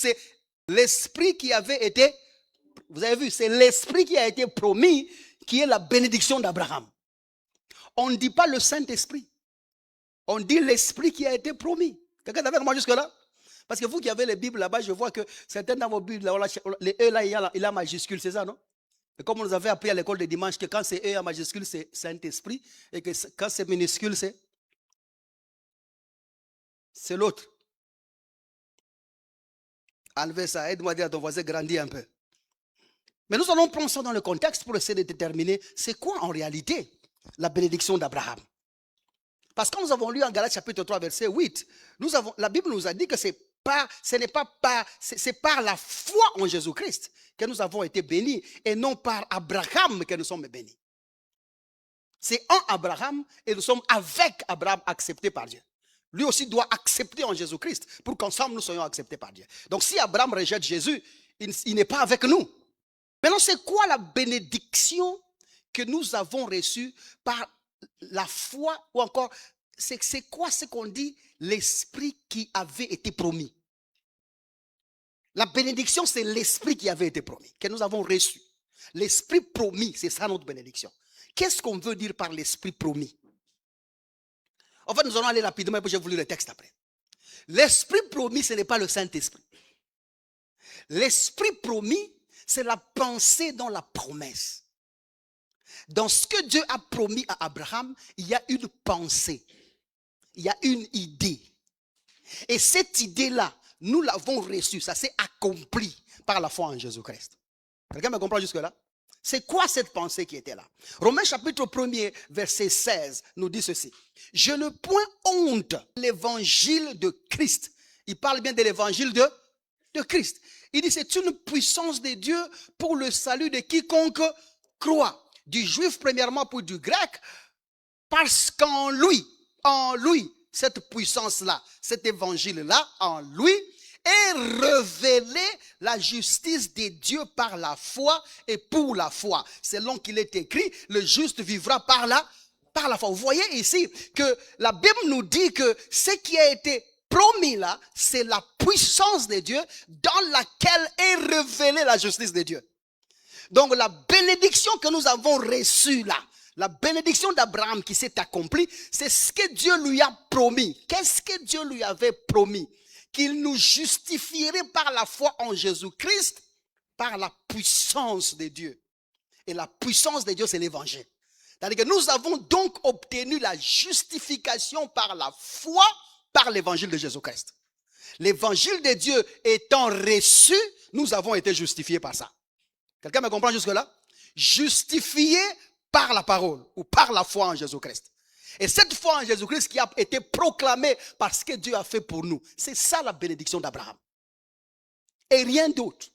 C'est l'esprit qui avait été, vous avez vu, c'est l'esprit qui a été promis, qui est la bénédiction d'Abraham. On ne dit pas le Saint-Esprit. On dit l'esprit qui a été promis. Quelqu'un est avec moi jusque-là? Parce que vous qui avez les Bibles là-bas, je vois que certains dans vos Bibles, les E là, il y a majuscule, c'est ça, non? Et comme on nous avait appris à l'école de dimanche, que quand c'est E en majuscule, c'est Saint-Esprit, et que quand c'est minuscule, c'est l'autre. Enlevez ça, aide-moi à dire à ton voisin, grandis un peu. Mais nous allons prendre ça dans le contexte pour essayer de déterminer c'est quoi en réalité la bénédiction d'Abraham. Parce que quand nous avons lu en Galates chapitre 3 verset 8, la Bible nous a dit que c'est par la foi en Jésus-Christ que nous avons été bénis et non par Abraham que nous sommes bénis. C'est en Abraham et nous sommes avec Abraham acceptés par Dieu. Lui aussi doit accepter en Jésus-Christ pour qu'ensemble nous soyons acceptés par Dieu. Donc si Abraham rejette Jésus, il n'est pas avec nous. Maintenant, c'est quoi la bénédiction que nous avons reçue par la foi ou encore, c'est quoi ce qu'on dit l'esprit qui avait été promis? La bénédiction, c'est l'esprit qui avait été promis, que nous avons reçu. L'esprit promis, c'est ça notre bénédiction. Qu'est-ce qu'on veut dire par l'esprit promis? En fait, nous allons aller rapidement et puis je vais vous lire le texte après. L'esprit promis, ce n'est pas le Saint-Esprit. L'esprit promis, c'est la pensée dans la promesse. Dans ce que Dieu a promis à Abraham, il y a une pensée. Il y a une idée. Et cette idée-là, nous l'avons reçue. Ça s'est accompli par la foi en Jésus-Christ. Quelqu'un me comprend jusque-là? C'est quoi cette pensée qui était là? Romains chapitre 1er, verset 16, nous dit ceci. Je ne point honte l'évangile de Christ. Il parle bien de l'évangile de Christ. Il dit c'est une puissance de Dieu pour le salut de quiconque croit. Du juif premièrement pour du grec, parce qu'en lui, cette puissance-là, cet évangile-là, en lui, est révélée la justice de Dieu par la foi et pour la foi. Selon qu'il est écrit, le juste vivra par la foi. Vous voyez ici que la Bible nous dit que ce qui a été promis là, c'est la puissance de Dieu dans laquelle est révélée la justice de Dieu. Donc la bénédiction que nous avons reçue là, la bénédiction d'Abraham qui s'est accomplie, c'est ce que Dieu lui a promis. Qu'est-ce que Dieu lui avait promis? Qu'il nous justifierait par la foi en Jésus-Christ, par la puissance de Dieu. Et la puissance de Dieu, c'est l'évangile. C'est-à-dire que nous avons donc obtenu la justification par la foi, par l'évangile de Jésus-Christ. L'évangile de Dieu étant reçu, nous avons été justifiés par ça. Quelqu'un me comprend jusque-là? Justifiés par la parole ou par la foi en Jésus-Christ. Et cette foi en Jésus-Christ qui a été proclamée par ce que Dieu a fait pour nous, c'est ça la bénédiction d'Abraham. Et rien d'autre.